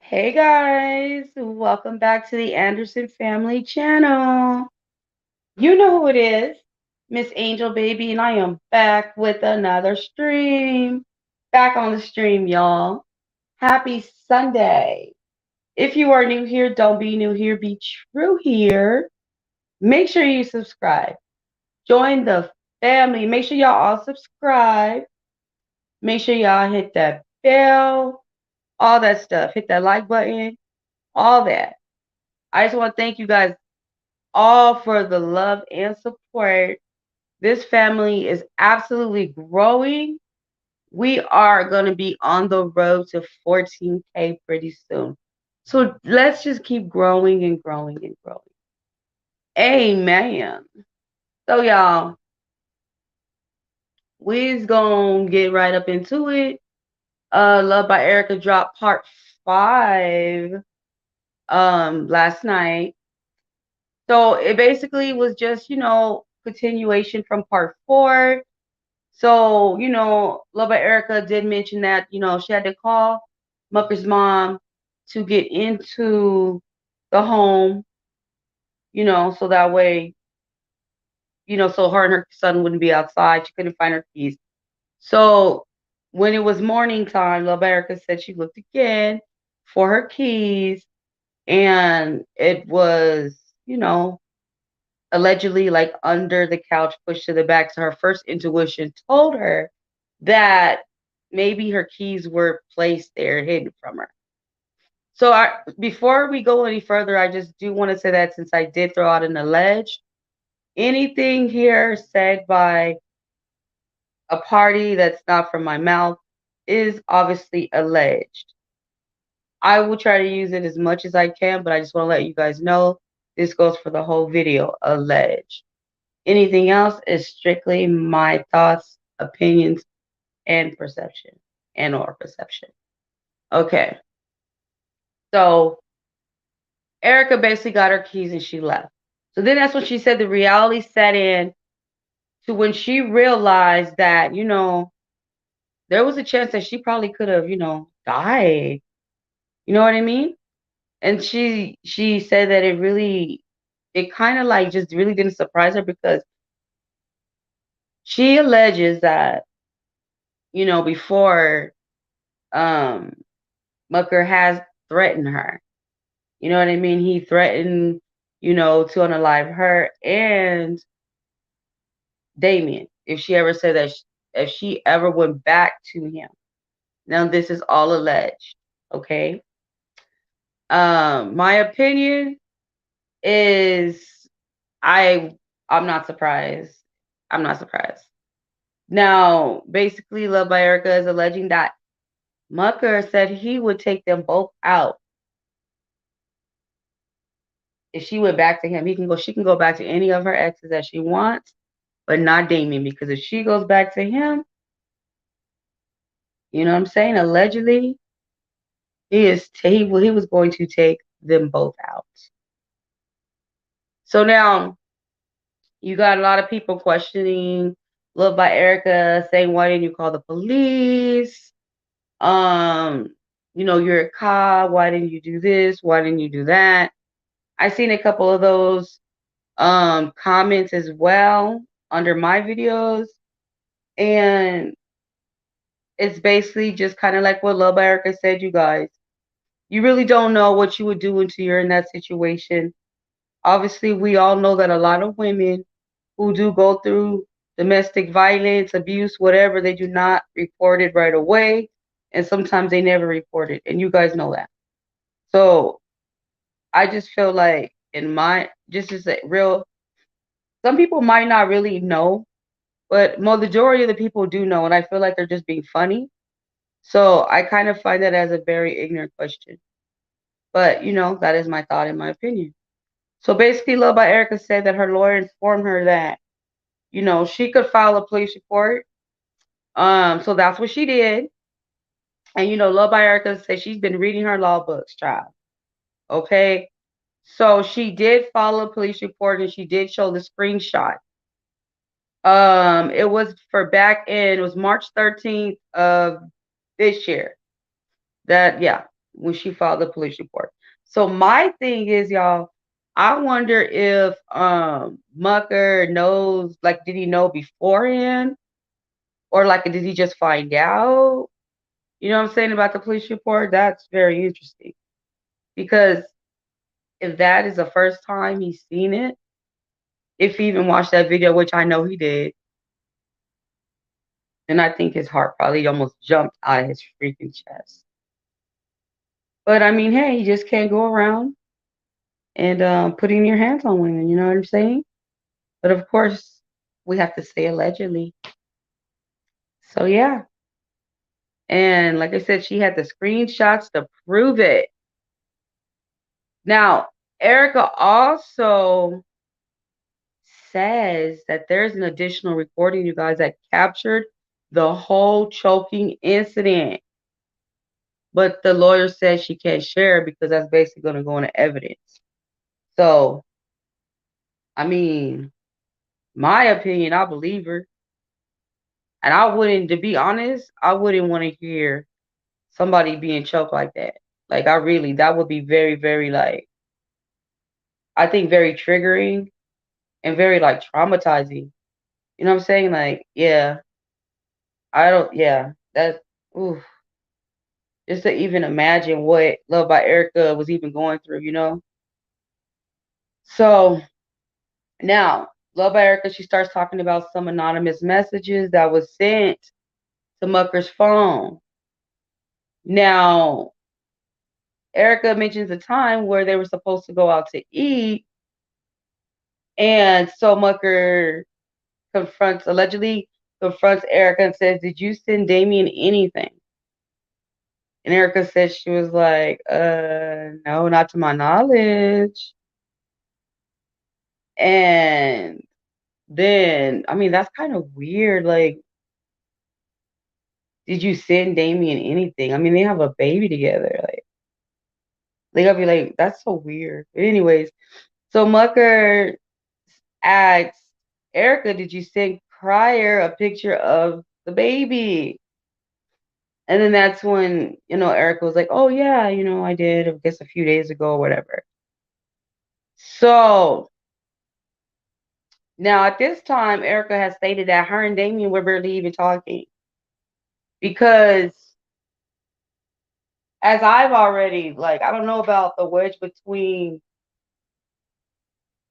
Hey guys, welcome back to the Anderson Family channel. You know who it is, Miss Angel Baby, and I am back with another stream. Back on the stream, y'all. Happy Sunday. If you are new here, don't be new here, be true here. Make sure you subscribe. Join the family. Make sure y'all all subscribe. Make sure y'all hit that bell, all that stuff. Hit that like button, all that. I just want to thank you guys all for the love and support. This family is absolutely growing. We are going to be on the road to 14K pretty soon. So let's just keep growing and growing and growing. Amen. So y'all, we's going to get right up into it. Love by Erica dropped part 5 last night. So it basically was just, continuation from part 4. So, Love by Erica did mention that, she had to call Mucker's mom to get into the home, so that way, so her and her son wouldn't be outside. She couldn't find her keys. So when it was morning time, Love by Erica said she looked again for her keys, and it was, allegedly like under the couch, pushed to the back. So her first intuition told her that maybe her keys were placed there, hidden from her. So before we go any further, I just do want to say that since I did throw out an alleged, anything here said by a party that's not from my mouth is obviously alleged. I will try to use it as much as I can, but I just want to let you guys know this goes for the whole video, alleged. Anything else is strictly my thoughts, opinions, and perception, and or perception. Okay. So Erica basically got her keys and she left. So then that's when she said the reality set in to when she realized that, there was a chance that she probably could have, died. You know what I mean? And she said that it kind of like just really didn't surprise her because she alleges that, before Mucker has threatened her. You know what I mean? He threatened, to unalive her and Damien if she ever said that if she ever went back to him. Now this is all alleged, okay? My opinion is I'm not surprised. I'm not surprised. Now, basically, Love by Erica is alleging that Mucker said he would take them both out if she went back to him. She can go back to any of her exes that she wants, but not Damien, because if she goes back to him, you know what I'm saying? Allegedly, he was going to take them both out. So now you got a lot of people questioning Love by Erica, saying, why didn't you call the police? You're a cop. Why didn't you do this? Why didn't you do that? I seen a couple of those comments as well under my videos, and it's basically just kind of like what Love by Erica said, you guys. You really don't know what you would do until you're in that situation. Obviously, we all know that a lot of women who do go through domestic violence, abuse, whatever, they do not report it right away, and sometimes they never report it, and you guys know that. So I just feel like just as a real, some people might not really know, but majority of the people do know, and I feel like they're just being funny. So I kind of find that as a very ignorant question. But, that is my thought and my opinion. So basically, Love by Erica said that her lawyer informed her that, she could file a police report. So that's what she did. And, Love by Erica said she's been reading her law books, child. Okay. So she did file a police report and she did show the screenshot. It was it was March 13th of this year. Yeah. when she filed the police report. So my thing is, y'all, I wonder if Mucker knows, like, did he know beforehand, or like did he just find out? You know what I'm saying about the police report? That's very interesting, because if that is the first time he's seen it, if he even watched that video, which I know he did, then I think his heart probably almost jumped out of his freaking chest. But I mean, hey, you just can't go around and putting your hands on women. You know what I'm saying? But of course, we have to say allegedly. So yeah. And like I said, she had the screenshots to prove it. Now, Erica also says that there's an additional recording, you guys, that captured the whole choking incident. But the lawyer says she can't share it because that's basically going to go into evidence. So, I mean, my opinion, I believe her. And I wouldn't, to be honest, I wouldn't want to hear somebody being choked like that. Like, that would be very, very, like, I think very triggering and very, like, traumatizing. You know what I'm saying? Like, yeah, that's, oof. Just to even imagine what Love by Erica was even going through, you know? So, now, Love by Erica, she starts talking about some anonymous messages that was sent to Mucker's phone. Now, Erica mentions a time where they were supposed to go out to eat, and so Mucker allegedly confronts Erica and says, "Did you send Damien anything?" And Erica says she was like, no, not to my knowledge. And then, I mean, that's kind of weird. Like, did you send Damien anything? I mean, they have a baby together. Like, they gotta be like, that's so weird. But anyways, so Mucker asks Erica, did you send Crier a picture of the baby? And then that's when, Erica was like, oh yeah, I did, I guess a few days ago or whatever. So now at this time, Erica has stated that her and Damien were barely even talking. Because as I've already, like, I don't know about the wedge between,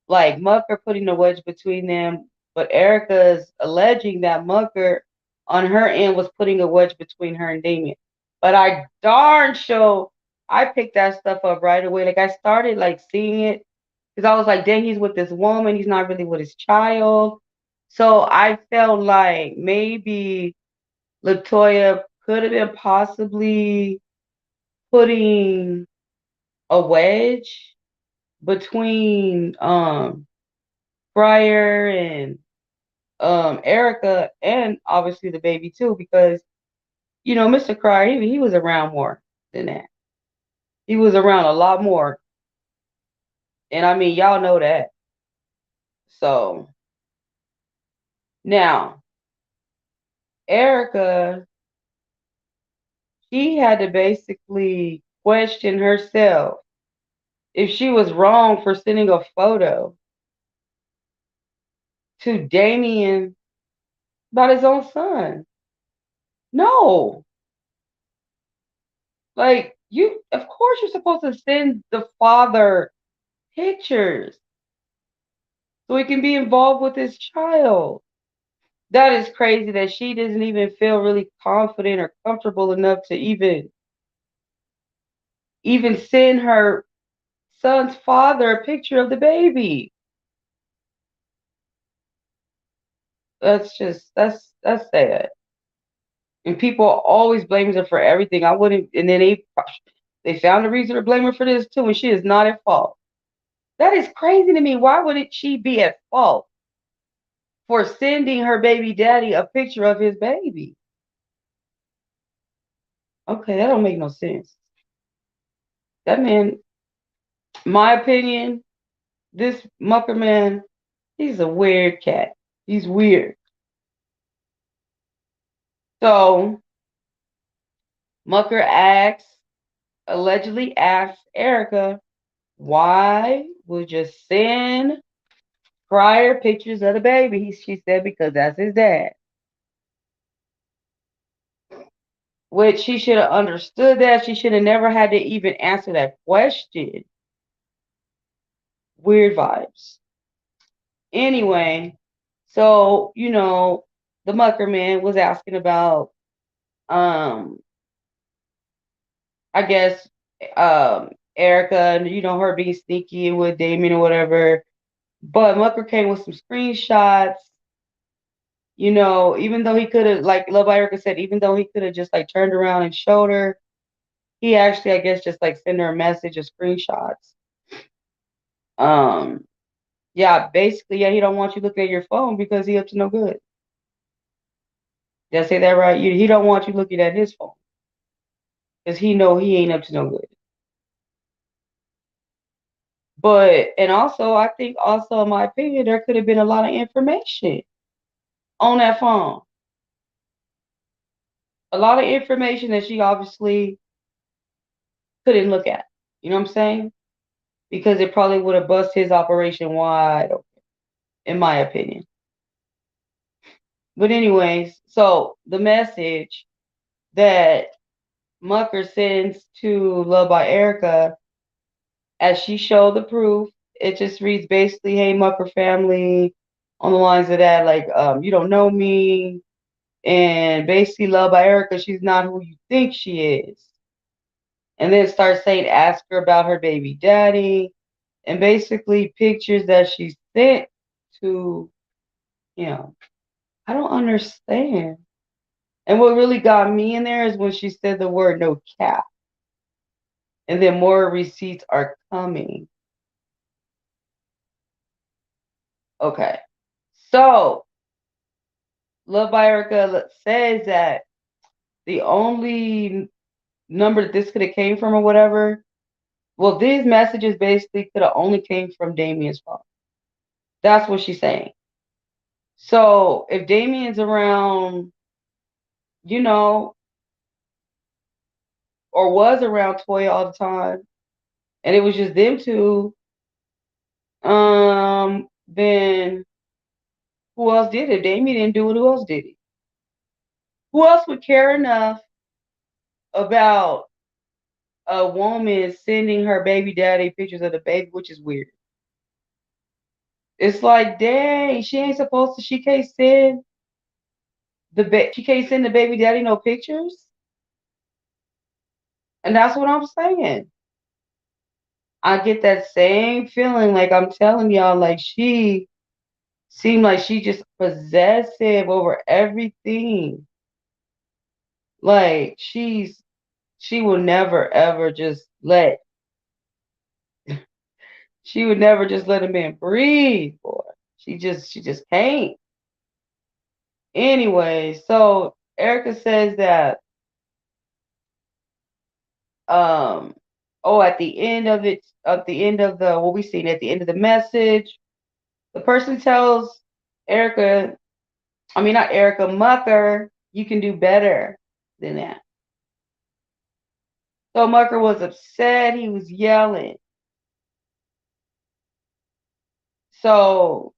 like, Mucker putting the wedge between them, but Erica's alleging that Mucker on her end was putting a wedge between her and Damien. But I darn sure I picked that stuff up right away. Like, I started, like, seeing it because I was like, dang, he's with this woman. He's not really with his child. So I felt like maybe Latoya could have been possibly putting a wedge between Fryer and Erica, and obviously the baby too, because Mr. Cryer, he was around more than that. He was around a lot more, and I mean, y'all know that. So now Erica, she had to basically question herself if she was wrong for sending a photo to Damien about his own son. No. Like, of course you're supposed to send the father pictures so he can be involved with his child. That is crazy that she doesn't even feel really confident or comfortable enough to even send her son's father a picture of the baby. That's sad. And people always blame her for everything. I wouldn't, and then they found a reason to blame her for this too, and she is not at fault. That is crazy to me. Why wouldn't she be at fault for sending her baby daddy a picture of his baby? Okay, that don't make no sense. That man, my opinion, this Mucker man, he's a weird cat. He's weird. So Mucker asks allegedly asked Erica, why would you send prior pictures of the baby? She said, because that's his dad. Which she should have understood that. She should have never had to even answer that question. Weird vibes. Anyway, so, the Mucker man was asking about, I guess, Erica and, her being sneaky with Damien or whatever. But Mucker came with some screenshots. Even though he could have, like Love by Erica said, even though he could have just like turned around and showed her, he actually, I guess, just like sent her a message of screenshots. Yeah, basically, yeah, he don't want you looking at your phone because he up to no good. Did I say that right? He don't want you looking at his phone because he know he ain't up to no good. But, and also, I think also, in my opinion, there could have been a lot of information on that phone. A lot of information that she obviously couldn't look at. You know what I'm saying? Because it probably would have bust his operation wide open, in my opinion. But anyways, so the message that Mucker sends to Love by Erica, as she showed the proof, it just reads basically, hey, Mucker family, on the lines of that, like, you don't know me. And basically, Love by Erica, she's not who you think she is. And then starts saying, ask her about her baby daddy. And basically, pictures that she sent to him. I don't understand. And what really got me in there is when she said the word no cap. And then more receipts are coming. Okay. So, Love by Erica says that the only number that this could have came from or whatever, well, these messages basically could have only came from Damien's phone. That's what she's saying. So, if Damien's around, or was around Toya all the time, and it was just them two, then who else did it? Damien didn't do it. Who else did it? Who else would care enough about a woman sending her baby daddy pictures of the baby, which is weird? It's like, dang, she ain't supposed to. She can't send she can't send the baby daddy no pictures, and that's what I'm saying. I get that same feeling, like I'm telling y'all, like she seemed like she just possessive over everything. Like she will never ever just let she would never just let a man breathe, boy. She just can't. Anyway, so Erica says that at the end of it, at the end of the what we seen at the end of the message, the person tells Erica, I mean not Erica, Mucker, you can do better than that. So Mucker was upset, he was yelling. So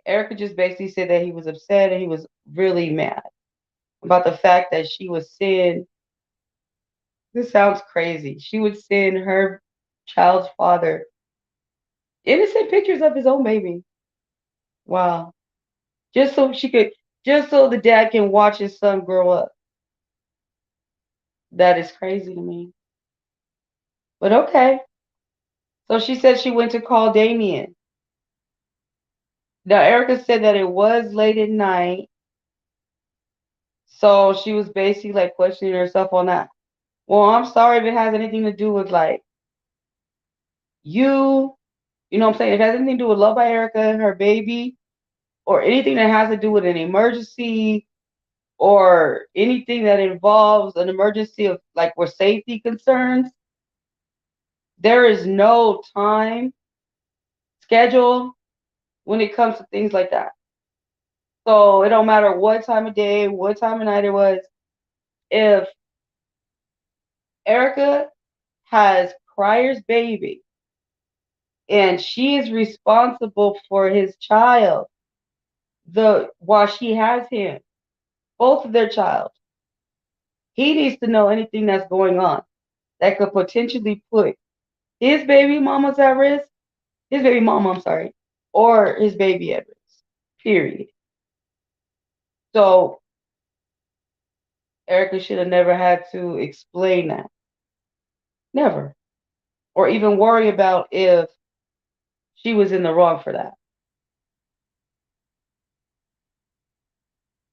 Erica just basically said that he was upset and he was really mad about the fact that she would send, this sounds crazy, she would send her child's father innocent pictures of his own baby. Wow. Just so just so the dad can watch his son grow up. That is crazy to me. But okay. So she said she went to call Damien. Now, Erica said that it was late at night. So she was basically like questioning herself on that. Well, I'm sorry if it has anything to do with like you know what I'm saying? If it has anything to do with Love by Erica and her baby, or anything that has to do with an emergency, or anything that involves an emergency of like where safety concerns, there is no time schedule when it comes to things like that. So it don't matter what time of day, what time of night it was. If Erica has Cryer's baby, and she is responsible for his child. While she has him, both of their child, he needs to know anything that's going on that could potentially put his baby mama's at risk, his baby mama, I'm sorry, or his baby at risk. Period. So Erica should have never had to explain that. Never. Or even worry about if she was in the wrong for that.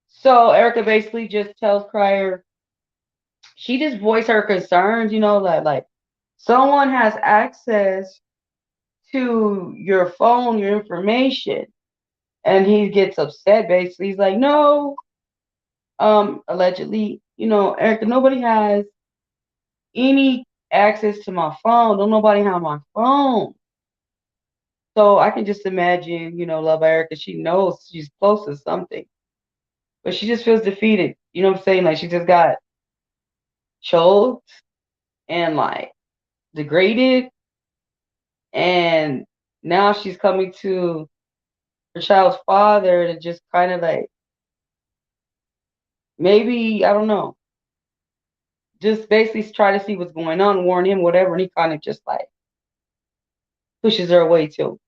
So Erica basically just tells Crier, she just voiced her concerns, like someone has access to your phone, your information, and he gets upset. Basically, he's like, no, allegedly, Erica, nobody has any access to my phone. Don't nobody have my phone. So I can just imagine, Love Erica, she knows she's close to something, but she just feels defeated. You know what I'm saying? Like she just got choked and like degraded, and now she's coming to her child's father to just kind of like, maybe, I don't know, just basically try to see what's going on, warn him, whatever, and he kind of just like pushes her away too.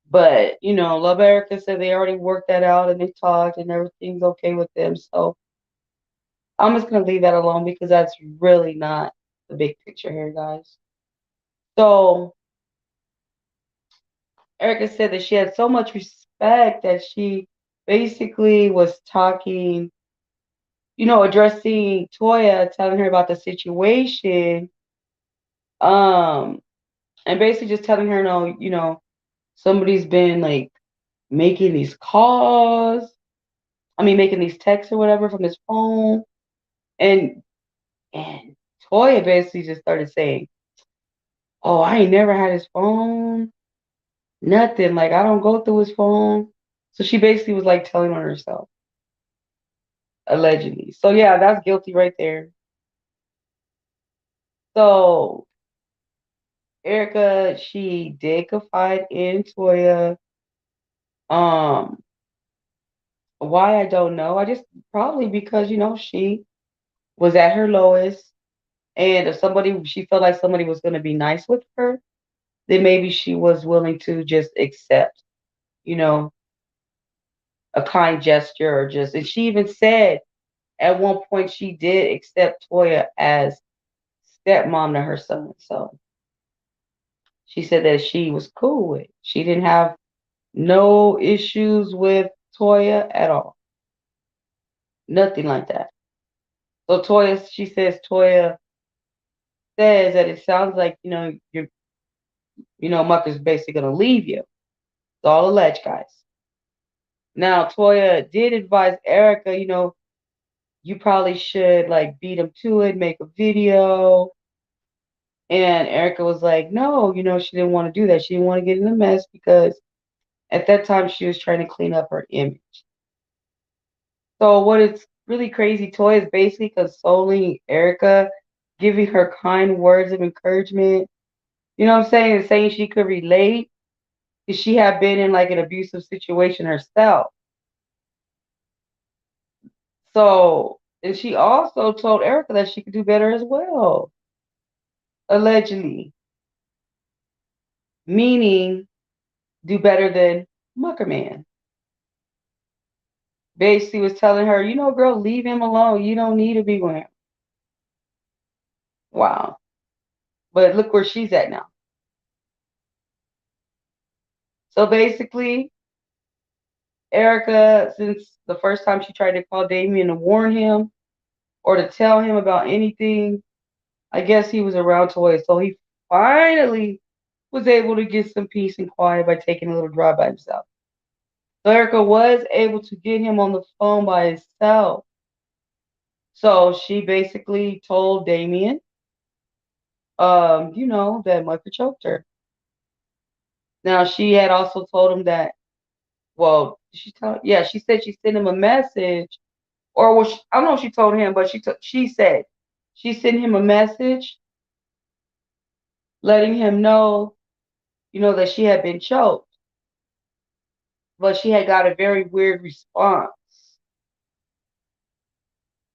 But, Love Erica said they already worked that out and they talked and everything's okay with them. So I'm just going to leave that alone because that's really not the big picture here, guys. So Erica said that she had so much respect that she basically was talking, addressing Toya, telling her about the situation, and basically just telling her, no, somebody's been like making these calls, making these texts or whatever from his phone, and Toya basically just started saying, "Oh, I ain't never had his phone, nothing. Like I don't go through his phone." So she basically was like telling on herself, allegedly. So yeah, that's guilty right there. So Erica, she did confide in Toya. Um, why I don't know. I just probably because she was at her lowest, and if she felt like somebody was going to be nice with her, then maybe she was willing to just accept, you know, a kind gesture or just. And she even said at one point she did accept Toya as stepmom to her son. So she said that she was cool with it. She didn't have no issues with Toya at all. Nothing like that. So she says Toya says that it sounds like, Mucker's basically gonna leave you. It's all alleged, guys. Now Toya did advise Erica, you probably should like beat him to it, make a video. And Erica was like, no, she didn't want to do that. She didn't want to get in a mess because at that time she was trying to clean up her image. So what is really crazy, Toya is basically consoling Erica, giving her kind words of encouragement. You know what I'm saying? And saying she could relate because she had been in like an abusive situation herself. So, and she also told Erica that she could do better as well, allegedly. Meaning, do better than Muckerman. Basically was telling her, girl, leave him alone. You don't need to be with him. Wow. But look where she's at now. So basically, Erica, since the first time she tried to call Damien to warn him or to tell him about anything, I guess he was around Toya. So he finally was able to get some peace and quiet by taking a little drive by himself. So Erica was able to get him on the phone by himself. So she basically told Damien, that Mucker choked her. Now she had also told him that, well, yeah, she said she sent him a message, or I don't know if she told him, but she said She sent him a message letting him know, that she had been choked. But she had got a very weird response.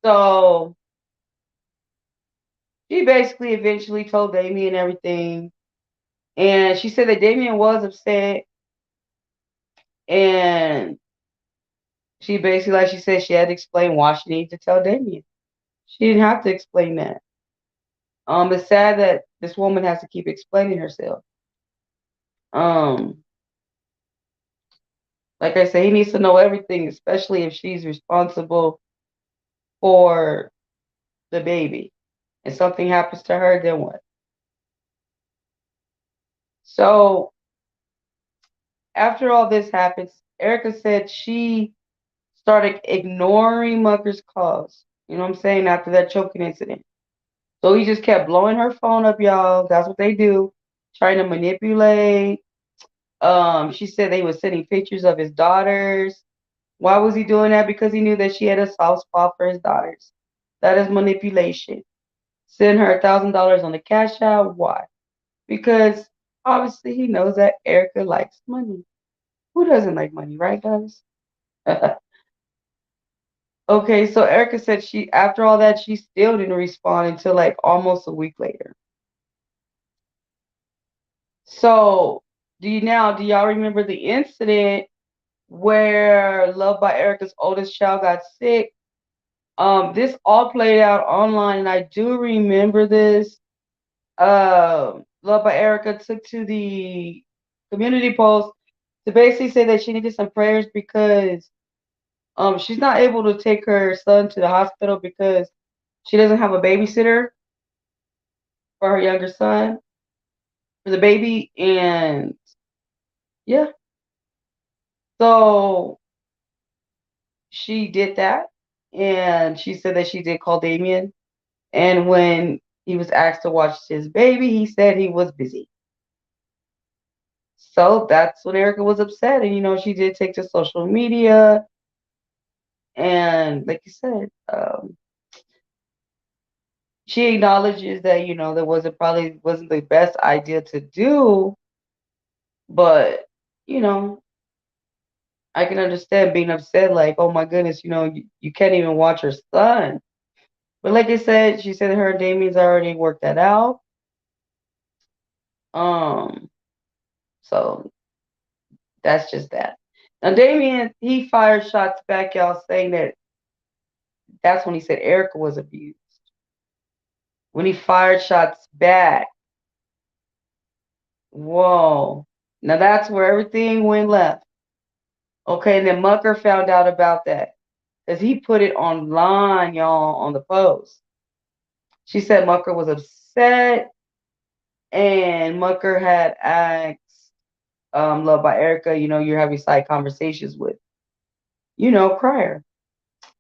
So she basically eventually told Damien everything. And she said that Damien was upset. And she basically, like she said, she had to explain why she needed to tell Damien. She didn't have to explain that. It's sad that this woman has to keep explaining herself. Um, like I said, he needs to know everything, especially if she's responsible for the baby. And something happens to her, then what? So after all this happens, Erica said she started ignoring Mucker's calls. You know what I'm saying? After that choking incident. So he just kept blowing her phone up, y'all. That's what they do. Trying to manipulate. She said they was sending pictures of his daughters. Why was he doing that? Because he knew that she had a soft spot for his daughters. That is manipulation. Send her $1,000 on the cash out. Why? Because obviously he knows that Erica likes money. Who doesn't like money, right, guys? Okay, so Erica said after all that, she still didn't respond until like almost a week later. So, do y'all remember the incident where Luvd by Erica's oldest child got sick? This all played out online, and I do remember this. Luvd by Erica took to the community post to basically say that she needed some prayers because she's not able to take her son to the hospital because she doesn't have a babysitter for her younger son, for the baby, and yeah. So she did that, and she said that she did call Damien, and when he was asked to watch his baby, he said he was busy. So that's when Erica was upset, and she did take to social media, and like you said, she acknowledges that that wasn't the best idea to do, but you know I can understand being upset, like, oh my goodness, you can't even watch her son. But like I said, she said her and Damien's already worked that out. Um, so that's just that. Now Damien, he fired shots back, y'all, saying that that's when he said Erica was abused. When he fired shots back, whoa. Now that's where everything went left. Okay, and then Mucker found out about that because he put it online, y'all, on the post. She said Mucker was upset, and Mucker had asked Luvd by Erica, you're having side conversations with, Crier.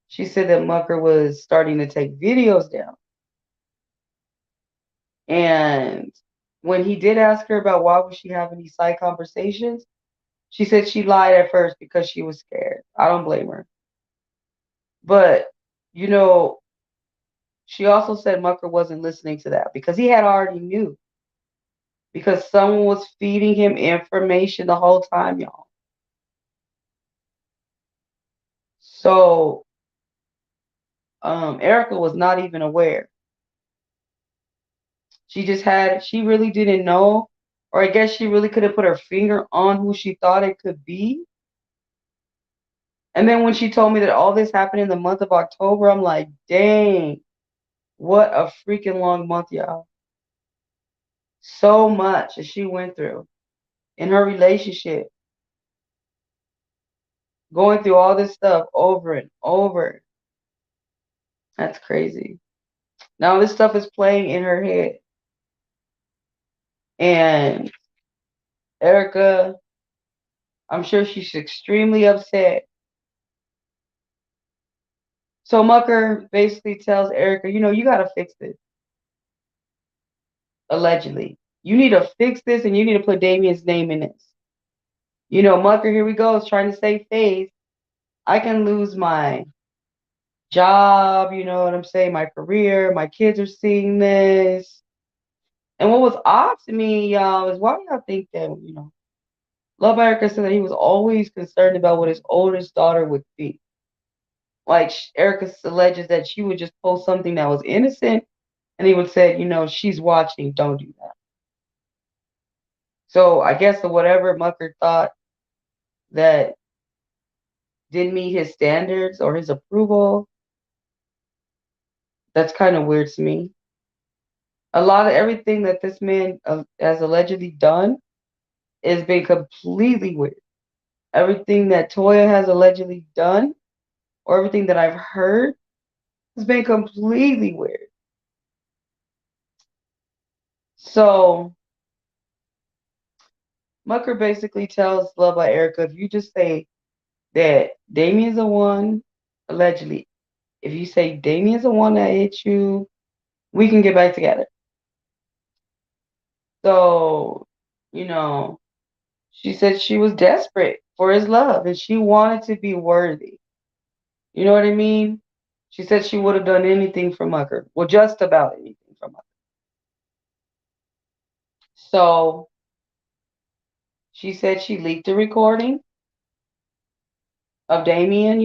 She said that Mucker was starting to take videos down. And when he did ask her about why was she having these side conversations, she said she lied at first because she was scared. I don't blame her. But, she also said Mucker wasn't listening to that because he had already knew. Because someone was feeding him information the whole time, y'all. So Erica was not even aware. She really didn't know, or I guess she really couldn't put her finger on who she thought it could be. And then when she told me that all this happened in the month of October, I'm like, dang, what a freaking long month, y'all. So much that she went through in her relationship, going through all this stuff over and over. That's crazy. Now this stuff is playing in her head. And Erica, I'm sure she's extremely upset. So Mucker basically tells Erica, you got to fix this. Allegedly. You need to fix this, and you need to put Damien's name in this. Mucker, here we go, is trying to save face. I can lose my job, you know what I'm saying, my career, my kids are seeing this. And what was odd to me, y'all, is why do y'all think that, Love Erica said that he was always concerned about what his oldest daughter would think. Like Erica alleges that she would just post something that was innocent, and he would say, she's watching, don't do that. So I guess whatever Mucker thought that didn't meet his standards or his approval, that's kind of weird to me. A lot of everything that this man has allegedly done has been completely weird. Everything that Toya has allegedly done, or everything that I've heard, has been completely weird. So Mucker basically tells Love by Erica, if you just say that Damien's the one, allegedly, if you say Damien's the one that hit you, we can get back together. So, she said she was desperate for his love and she wanted to be worthy. You know what I mean? She said she would have done anything for Mucker. Well, just about anything for Mucker. So she said she leaked the recording of Damien,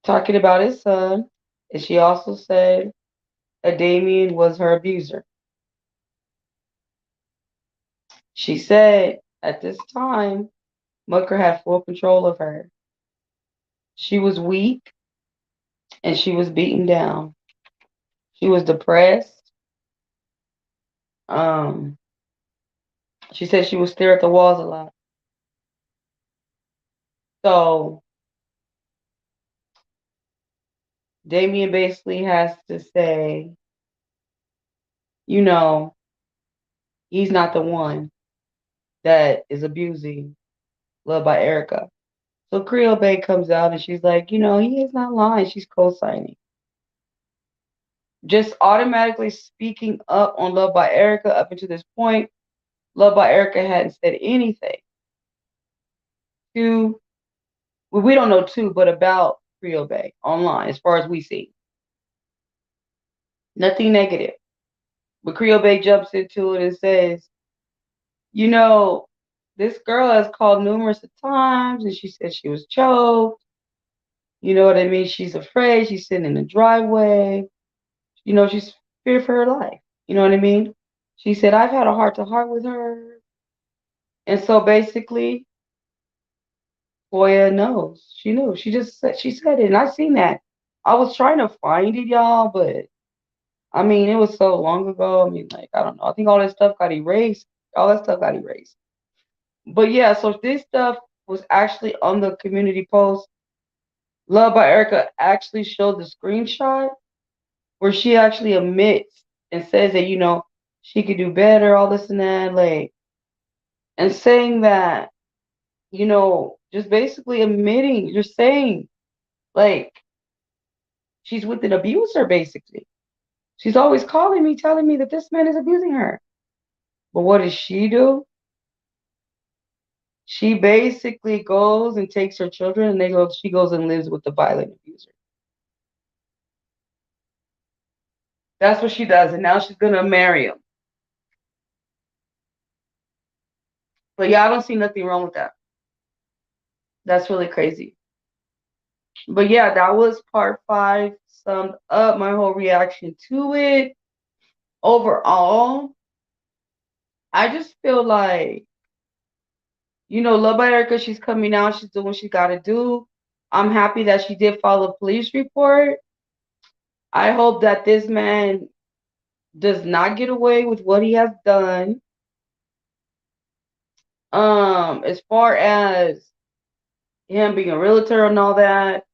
talking about his son. And she also said that Damien was her abuser. She said at this time, Mucker had full control of her. She was weak and she was beaten down. She was depressed. She said she would stare at the walls a lot. So Damien basically has to say, he's not the one that is abusing Love by Erica. So Creole Bay comes out and she's like, he is not lying. She's co-signing. Just automatically speaking up on Love by Erica up until this point, Love by Erica hadn't said anything to, well, we don't know to, but about Creole Bay online as far as we see. Nothing negative. But Creole Bay jumps into it and says, this girl has called numerous times and she said she was choked. You know what I mean? She's afraid. She's sitting in the driveway. She's feared for her life. You know what I mean? She said, I've had a heart-to-heart with her. And so basically, Toya knows. She knew. She said it. And I seen that. I was trying to find it, y'all, but I mean, it was so long ago. I mean, I don't know. I think all that stuff got erased. All that stuff got erased. But yeah, so this stuff was actually on the community post. Love by Erica actually showed the screenshot where she actually admits and says that, she could do better, all this and that, and saying that, just basically admitting, you're saying, she's with an abuser, basically. She's always calling me, telling me that this man is abusing her. But what does she do? She basically goes and takes her children and she goes and lives with the violent abuser. That's what she does. And now she's going to marry him. But yeah, I don't see nothing wrong with that. That's really crazy. But yeah, that was part 5. Summed up my whole reaction to it. Overall, I just feel like, Love by Erica, she's coming out. She's doing what she got to do. I'm happy that she did file a police report. I hope that this man does not get away with what he has done. As far as him being a realtor and all that,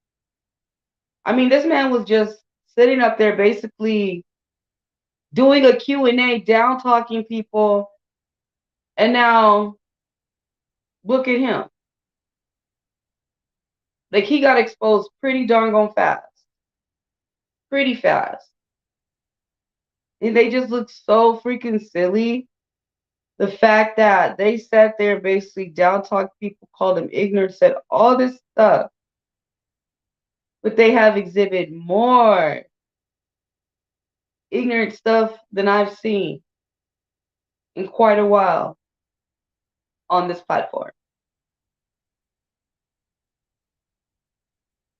I mean, this man was just sitting up there basically doing a Q&A, down talking people, and now look at him. He got exposed pretty darn gone fast. Pretty fast. And they just look so freaking silly. The fact that they sat there and basically down talked people, called them ignorant, said all this stuff. but they have exhibited more ignorant stuff than I've seen in quite a while on this platform.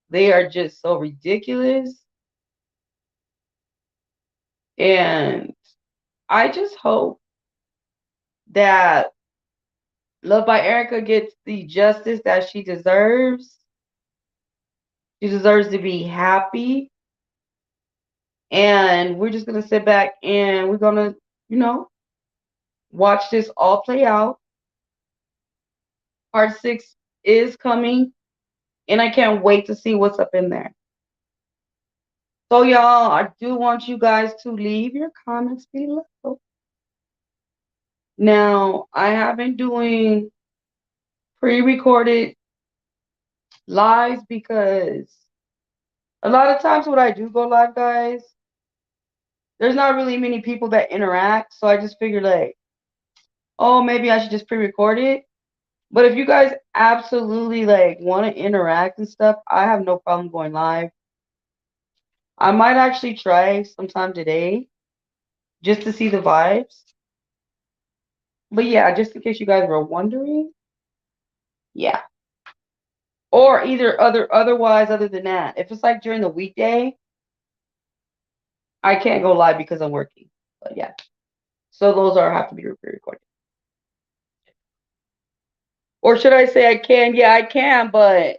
They are just so ridiculous. And I just hope that Love by Erica gets the justice that she deserves. She deserves to be happy. And we're just going to sit back and we're going to, watch this all play out. Part 6 is coming. And I can't wait to see what's up in there. So, y'all, I do want you guys to leave your comments below. Now, I have been doing pre-recorded lives because a lot of times when I do go live, guys, there's not really many people that interact. So I just figured like, oh, maybe I should just pre-record it. But if you guys absolutely like want to interact and stuff, I have no problem going live. I might actually try sometime today just to see the vibes. But yeah, just in case you guys were wondering, yeah. Or either otherwise, other than that, if it's like during the weekday, I can't go live because I'm working. But yeah, so those have to be recorded. Or should I say I can? Yeah, I can, but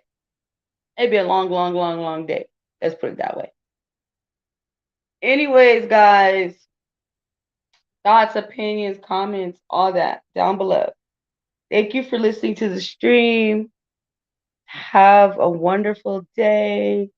it'd be a long day. Let's put it that way. Anyways, guys, thoughts, opinions, comments, all that down below. Thank you for listening to the stream. Have a wonderful day.